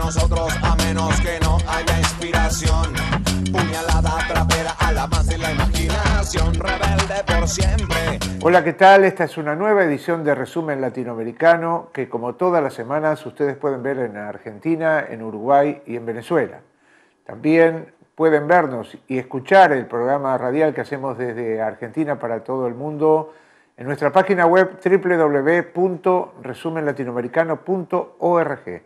nosotros a menos que no haya inspiración. Puñalada trapera a la más de la imaginación, rebelde por siempre. Hola, ¿qué tal? Esta es una nueva edición de Resumen Latinoamericano que, como todas las semanas, ustedes pueden ver en Argentina, en Uruguay y en Venezuela. También pueden vernos y escuchar el programa radial que hacemos desde Argentina para todo el mundo en nuestra página web www.resumenlatinoamericano.org.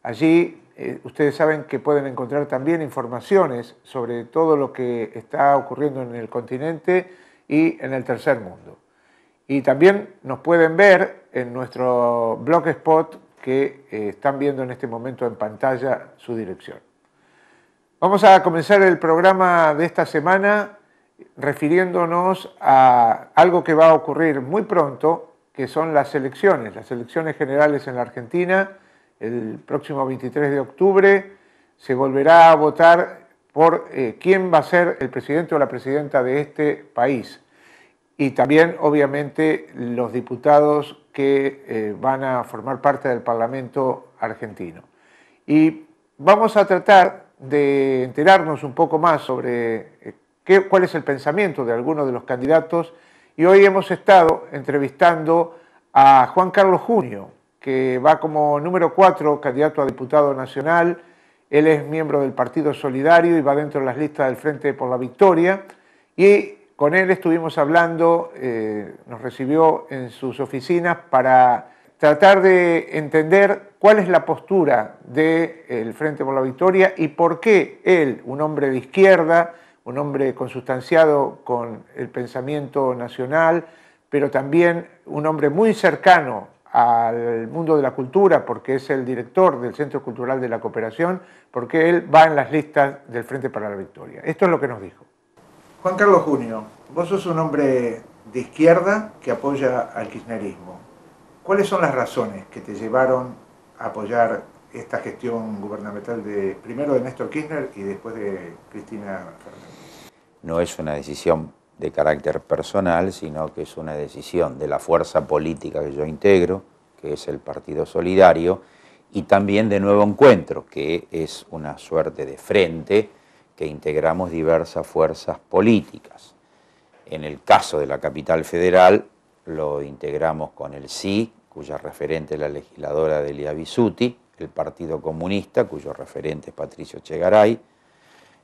Allí ustedes saben que pueden encontrar también informaciones sobre todo lo que está ocurriendo en el continente y en el tercer mundo. Y también nos pueden ver en nuestro blogspot que están viendo en este momento en pantalla su dirección. Vamos a comenzar el programa de esta semana refiriéndonos a algo que va a ocurrir muy pronto, que son las elecciones generales en la Argentina. El próximo 23 de octubre se volverá a votar por quién va a ser el presidente o la presidenta de este país. Y también, obviamente, los diputados que van a formar parte del Parlamento argentino. Y vamos a tratar de enterarnos un poco más sobre cuál es el pensamiento de algunos de los candidatos. Y hoy hemos estado entrevistando a Juan Carlos Junio, que va como número 4 candidato a diputado nacional. Él es miembro del Partido Solidario y va dentro de las listas del Frente por la Victoria. Y con él estuvimos hablando, nos recibió en sus oficinas para tratar de entender cuál es la postura del Frente por la Victoria y por qué él, un hombre de izquierda, un hombre consustanciado con el pensamiento nacional, pero también un hombre muy cercano al mundo de la cultura, porque es el director del Centro Cultural de la Cooperación, porque él va en las listas del Frente para la Victoria. Esto es lo que nos dijo. Juan Carlos Junio, vos sos un hombre de izquierda que apoya al kirchnerismo. ¿Cuáles son las razones que te llevaron a apoyar esta gestión gubernamental primero de Néstor Kirchner y después de Cristina Fernández? No es una decisión de carácter personal, sino que es una decisión de la fuerza política que yo integro, que es el Partido Solidario, y también de Nuevo Encuentro, que es una suerte de frente que integramos diversas fuerzas políticas. En el caso de la Capital Federal lo integramos con el Sí, cuya referente es la legisladora Delia Bisutti, el Partido Comunista, cuyo referente es Patricio Echegaray,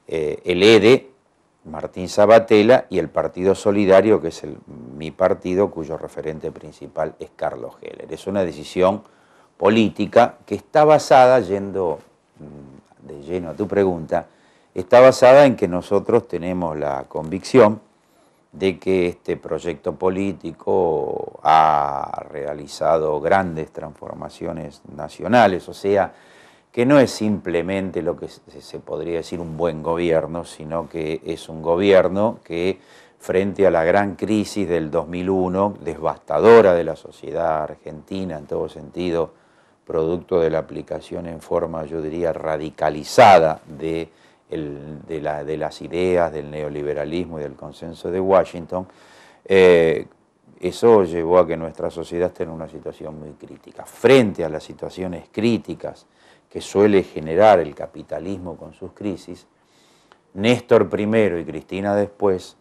el EDE, Martín Sabatella, y el Partido Solidario, que es mi partido, cuyo referente principal es Carlos Heller. Es una decisión política que está basada, yendo de lleno a tu pregunta, está basada en que nosotros tenemos la convicción de que este proyecto político ha realizado grandes transformaciones nacionales, o sea, que no es simplemente lo que se podría decir un buen gobierno, sino que es un gobierno que, frente a la gran crisis del 2001, devastadora de la sociedad argentina en todo sentido, producto de la aplicación en forma, yo diría, radicalizada de las ideas del neoliberalismo y del consenso de Washington, eso llevó a que nuestra sociedad esté en una situación muy crítica. Frente a las situaciones críticas que suele generar el capitalismo con sus crisis, Néstor primero y Cristina después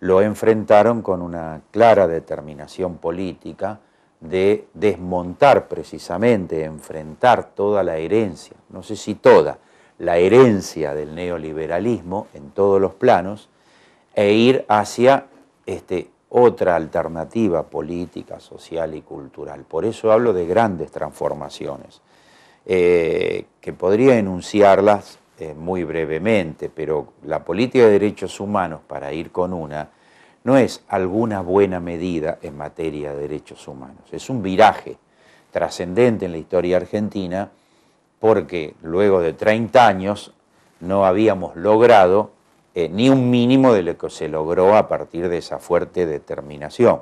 lo enfrentaron con una clara determinación política de desmontar precisamente, enfrentar toda la herencia, no sé si toda, la herencia del neoliberalismo en todos los planos, e ir hacia otra alternativa política, social y cultural. Por eso hablo de grandes transformaciones, que podría enunciarlas muy brevemente, pero la política de derechos humanos, para ir con una, no es alguna buena medida en materia de derechos humanos, es un viraje trascendente en la historia argentina, porque luego de 30 años no habíamos logrado ni un mínimo de lo que se logró a partir de esa fuerte determinación.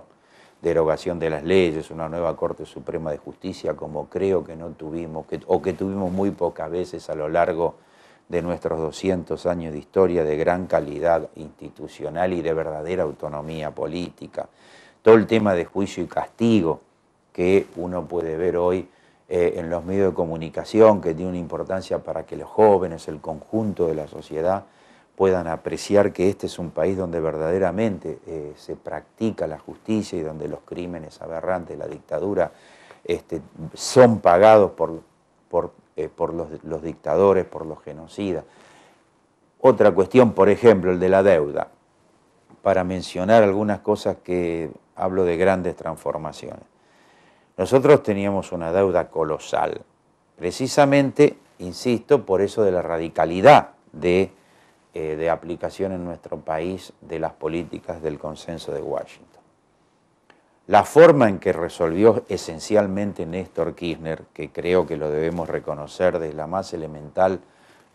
Derogación de las leyes, una nueva Corte Suprema de Justicia, como creo que no tuvimos, o que tuvimos muy pocas veces a lo largo de nuestros 200 años de historia, de gran calidad institucional y de verdadera autonomía política. Todo el tema de juicio y castigo que uno puede ver hoy en los medios de comunicación, que tiene una importancia para que los jóvenes, el conjunto de la sociedad, puedan apreciar que este es un país donde verdaderamente se practica la justicia y donde los crímenes aberrantes de la dictadura son pagados por los dictadores, por los genocidas. Otra cuestión, por ejemplo, el de la deuda, para mencionar algunas cosas que hablo de grandes transformaciones. Nosotros teníamos una deuda colosal, precisamente, insisto, por eso de la radicalidad de aplicación en nuestro país de las políticas del consenso de Washington. La forma en que resolvió esencialmente Néstor Kirchner, que creo que lo debemos reconocer desde la más elemental,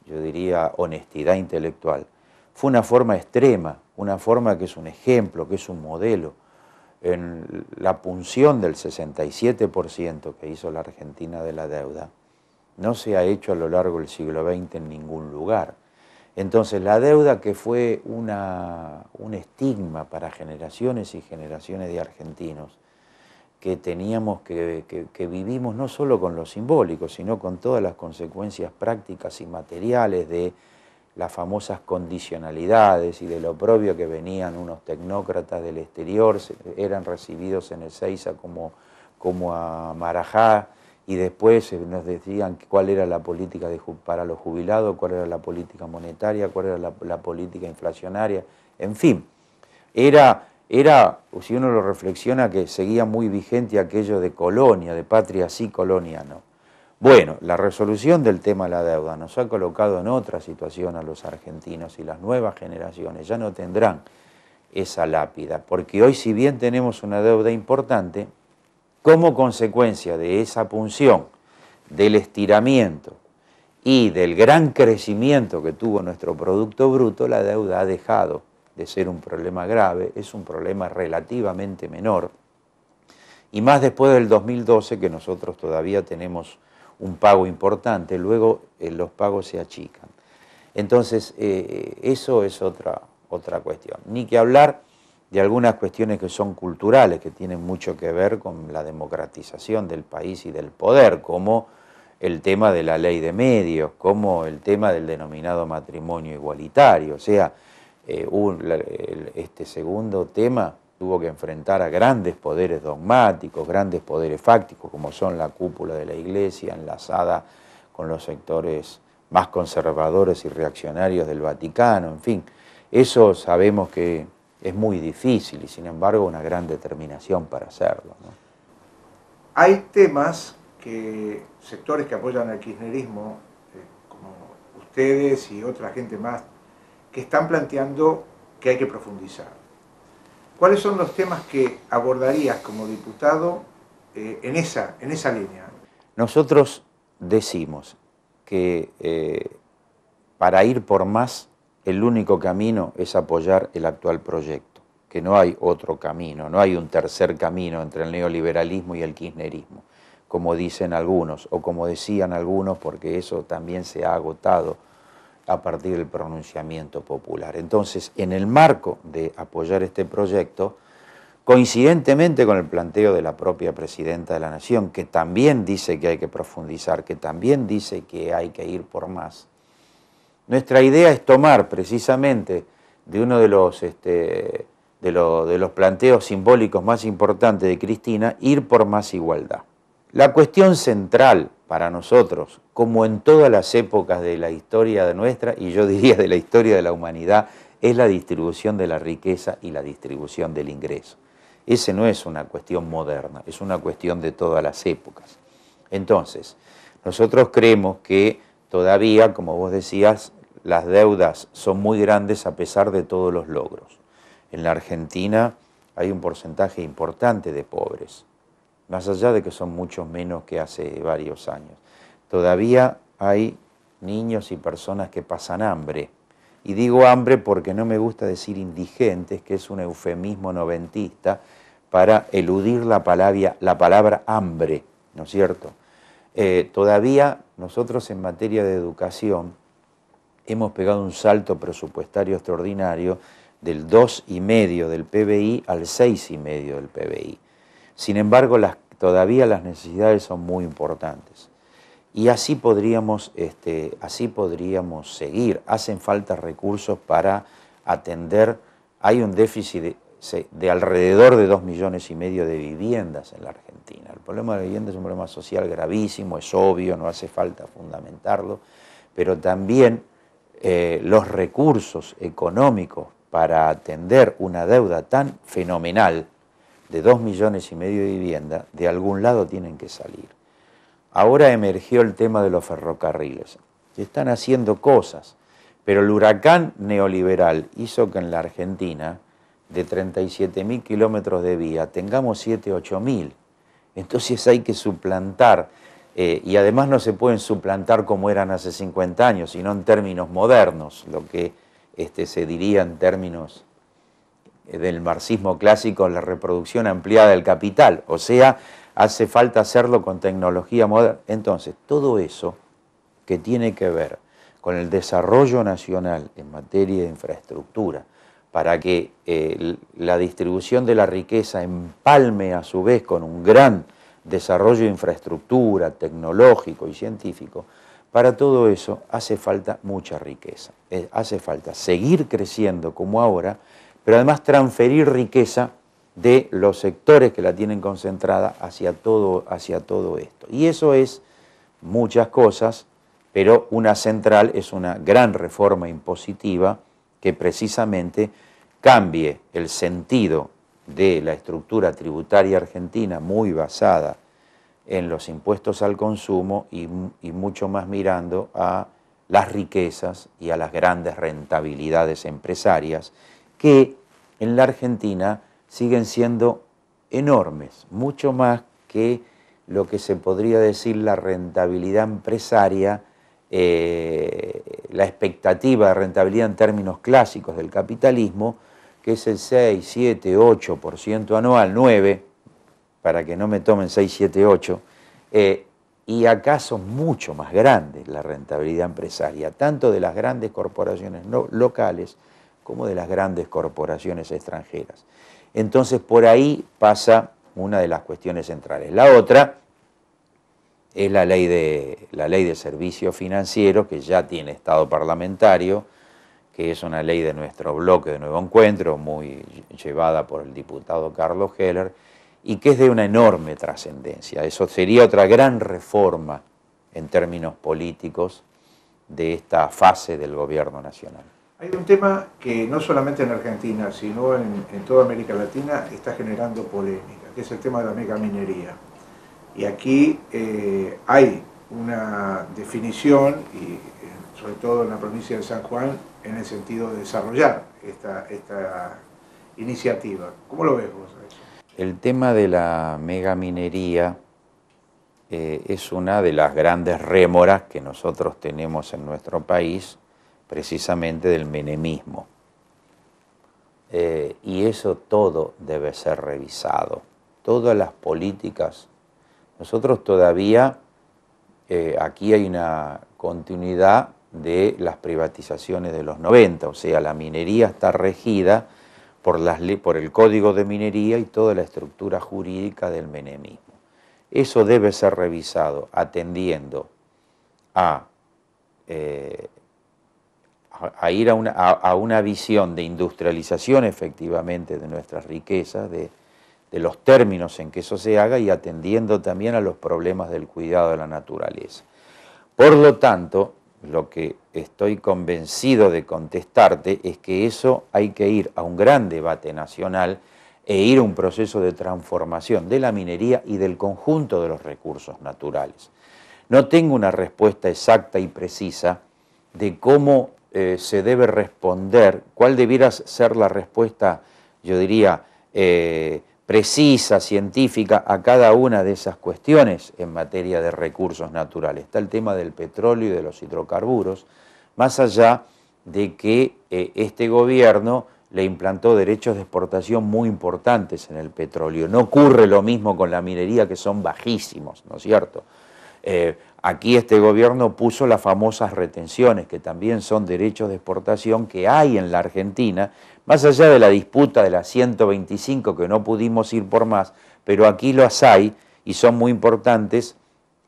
yo diría, honestidad intelectual, fue una forma extrema, una forma que es un ejemplo, que es un modelo. En la punción del 67% que hizo la Argentina de la deuda, no se ha hecho a lo largo del siglo XX en ningún lugar. Entonces la deuda, que fue un estigma para generaciones y generaciones de argentinos, que teníamos que vivimos no solo con lo simbólico, sino con todas las consecuencias prácticas y materiales de las famosas condicionalidades y de lo propio que venían unos tecnócratas del exterior, eran recibidos en Ezeiza como a Marajá, y después nos decían cuál era la política para los jubilados, cuál era la política monetaria, cuál era la política inflacionaria, en fin. Era, si uno lo reflexiona, que seguía muy vigente aquello de colonia, de patria sí, colonia no. Bueno, la resolución del tema de la deuda nos ha colocado en otra situación a los argentinos, y las nuevas generaciones ya no tendrán esa lápida, porque hoy, si bien tenemos una deuda importante, como consecuencia de esa punción, del estiramiento y del gran crecimiento que tuvo nuestro Producto Bruto, la deuda ha dejado de ser un problema grave, es un problema relativamente menor, y más después del 2012, que nosotros todavía tenemos un pago importante, luego los pagos se achican. Entonces, eso es otra cuestión. Ni que hablar de algunas cuestiones que son culturales, que tienen mucho que ver con la democratización del país y del poder, como el tema de la ley de medios, como el tema del denominado matrimonio igualitario. O sea, este segundo tema tuvo que enfrentar a grandes poderes dogmáticos, grandes poderes fácticos, como son la cúpula de la Iglesia, enlazada con los sectores más conservadores y reaccionarios del Vaticano, en fin. Eso sabemos que es muy difícil, y sin embargo una gran determinación para hacerlo, ¿no? Hay temas que sectores que apoyan al kirchnerismo, como ustedes y otra gente más, que están planteando que hay que profundizar. ¿Cuáles son los temas que abordarías como diputado en esa línea? Nosotros decimos que para ir por más, el único camino es apoyar el actual proyecto, que no hay otro camino, no hay un tercer camino entre el neoliberalismo y el kirchnerismo, como dicen algunos, o como decían algunos, porque eso también se ha agotado a partir del pronunciamiento popular. Entonces, en el marco de apoyar este proyecto, coincidentemente con el planteo de la propia Presidenta de la Nación, que también dice que hay que profundizar, que también dice que hay que ir por más, nuestra idea es tomar precisamente de uno de los planteos simbólicos más importantes de Cristina, ir por más igualdad. La cuestión central para nosotros, como en todas las épocas de la historia de nuestra, y yo diría de la historia de la humanidad, es la distribución de la riqueza y la distribución del ingreso. Esa no es una cuestión moderna, es una cuestión de todas las épocas. Entonces, nosotros creemos que todavía, como vos decías, las deudas son muy grandes a pesar de todos los logros. En la Argentina hay un porcentaje importante de pobres, más allá de que son muchos menos que hace varios años. Todavía hay niños y personas que pasan hambre. Y digo hambre porque no me gusta decir indigentes, que es un eufemismo noventista para eludir la palabra hambre, ¿no es cierto? Todavía nosotros en materia de educación hemos pegado un salto presupuestario extraordinario del 2,5% del PBI al 6,5% del PBI. Sin embargo, las todavía las necesidades son muy importantes. Y así podríamos seguir. Hacen falta recursos para atender. Hay un déficit de alrededor de 2,5 millones de viviendas en la Argentina. El problema de la vivienda es un problema social gravísimo, es obvio, no hace falta fundamentarlo, pero también los recursos económicos para atender una deuda tan fenomenal de 2,5 millones de viviendas, de algún lado tienen que salir. Ahora emergió el tema de los ferrocarriles. Se están haciendo cosas, pero el huracán neoliberal hizo que en la Argentina, de 37.000 kilómetros de vía, tengamos 7.000 o 8.000. Entonces hay que suplantar, y además no se pueden suplantar como eran hace 50 años, sino en términos modernos, lo que se diría en términos del marxismo clásico, la reproducción ampliada del capital, o sea, hace falta hacerlo con tecnología moderna. Entonces, todo eso que tiene que ver con el desarrollo nacional en materia de infraestructura, para que la distribución de la riqueza empalme a su vez con un gran desarrollo de infraestructura tecnológico y científico, para todo eso hace falta mucha riqueza. Hace falta seguir creciendo como ahora, pero además transferir riqueza de los sectores que la tienen concentrada hacia todo esto. Y eso es muchas cosas, pero una central es una gran reforma impositiva que precisamente cambie el sentido de la estructura tributaria argentina, muy basada en los impuestos al consumo y mucho más mirando a las riquezas y a las grandes rentabilidades empresarias, que en la Argentina siguen siendo enormes, mucho más que lo que se podría decir la rentabilidad empresaria, la expectativa de rentabilidad en términos clásicos del capitalismo, que es el 6, 7, 8% anual, 9%, para que no me tomen 6, 7, 8%, y acá son mucho más grandes la rentabilidad empresaria, tanto de las grandes corporaciones locales como de las grandes corporaciones extranjeras. Entonces, por ahí pasa una de las cuestiones centrales. La otra es la ley de servicios financieros, que ya tiene estado parlamentario, que es una ley de nuestro bloque de Nuevo Encuentro, muy llevada por el diputado Carlos Heller, y que es de una enorme trascendencia. Eso sería otra gran reforma en términos políticos de esta fase del gobierno nacional. Hay un tema que no solamente en Argentina, sino en toda América Latina está generando polémica, que es el tema de la megaminería. Y aquí hay una definición, y sobre todo en la provincia de San Juan, en el sentido de desarrollar esta iniciativa. ¿Cómo lo ves vos eso? El tema de la megaminería es una de las grandes rémoras que nosotros tenemos en nuestro país, precisamente del menemismo. Y eso todo debe ser revisado. Todas las políticas. Nosotros todavía, aquí hay una continuidad de las privatizaciones de los 90, o sea, la minería está regida por el Código de Minería y toda la estructura jurídica del menemismo. Eso debe ser revisado atendiendo a ir a una visión de industrialización efectivamente de nuestras riquezas, de los términos en que eso se haga y atendiendo también a los problemas del cuidado de la naturaleza. Por lo tanto, lo que estoy convencido de contestarte es que eso hay que ir a un gran debate nacional e ir a un proceso de transformación de la minería y del conjunto de los recursos naturales. No tengo una respuesta exacta y precisa de cómo se debe responder, cuál debiera ser la respuesta, yo diría, precisa, científica, a cada una de esas cuestiones en materia de recursos naturales. Está el tema del petróleo y de los hidrocarburos, más allá de que este gobierno le implantó derechos de exportación muy importantes en el petróleo. No ocurre lo mismo con la minería, que son bajísimos, ¿no es cierto? Aquí este gobierno puso las famosas retenciones, que también son derechos de exportación que hay en la Argentina, más allá de la disputa de las 125 que no pudimos ir por más, pero aquí las hay y son muy importantes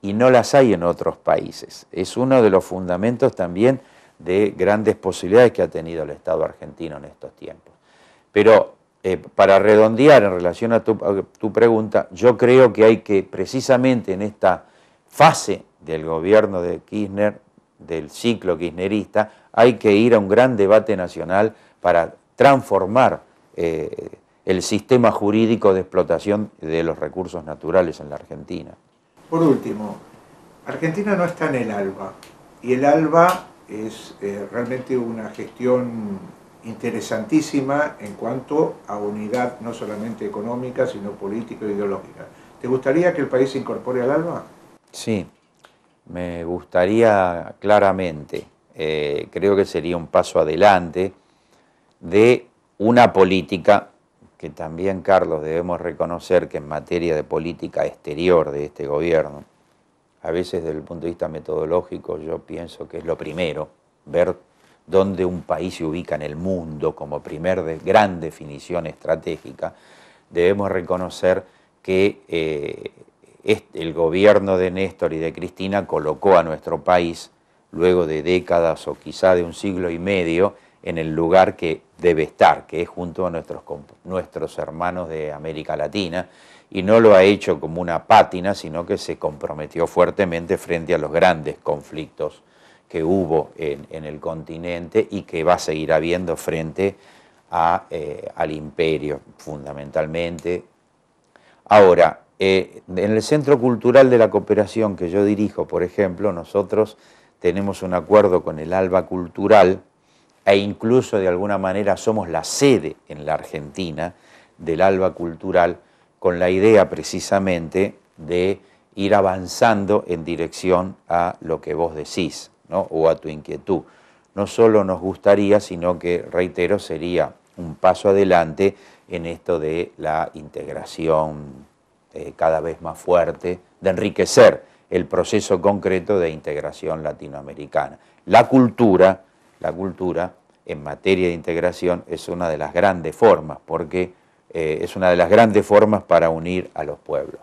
y no las hay en otros países. Es uno de los fundamentos también de grandes posibilidades que ha tenido el Estado argentino en estos tiempos. Pero para redondear en relación a tu pregunta, yo creo que hay que, precisamente en esta fase del gobierno de Kirchner, del ciclo kirchnerista, hay que ir a un gran debate nacional para transformar el sistema jurídico de explotación de los recursos naturales en la Argentina. Por último, Argentina no está en el ALBA, y el ALBA es realmente una gestión interesantísima en cuanto a unidad no solamente económica, sino política e ideológica. ¿Te gustaría que el país se incorpore al ALBA? Sí, me gustaría claramente. Creo que sería un paso adelante de una política que también, Carlos, debemos reconocer que en materia de política exterior de este gobierno, a veces desde el punto de vista metodológico yo pienso que es lo primero, ver dónde un país se ubica en el mundo como gran definición estratégica. Debemos reconocer que el gobierno de Néstor y de Cristina colocó a nuestro país, luego de décadas o quizá de un siglo y medio, en el lugar que debe estar, que es junto a nuestros hermanos de América Latina, y no lo ha hecho como una pátina, sino que se comprometió fuertemente frente a los grandes conflictos que hubo en el continente y que va a seguir habiendo frente al imperio, fundamentalmente. Ahora, en el Centro Cultural de la Cooperación que yo dirijo, por ejemplo, nosotros tenemos un acuerdo con el ALBA Cultural e incluso de alguna manera somos la sede en la Argentina del ALBA Cultural, con la idea precisamente de ir avanzando en dirección a lo que vos decís, ¿no? O a tu inquietud. No solo nos gustaría, sino que, reitero, sería un paso adelante en esto de la integración cada vez más fuerte, de enriquecer el proceso concreto de integración latinoamericana. La cultura en materia de integración es una de las grandes formas, porque es una de las grandes formas para unir a los pueblos.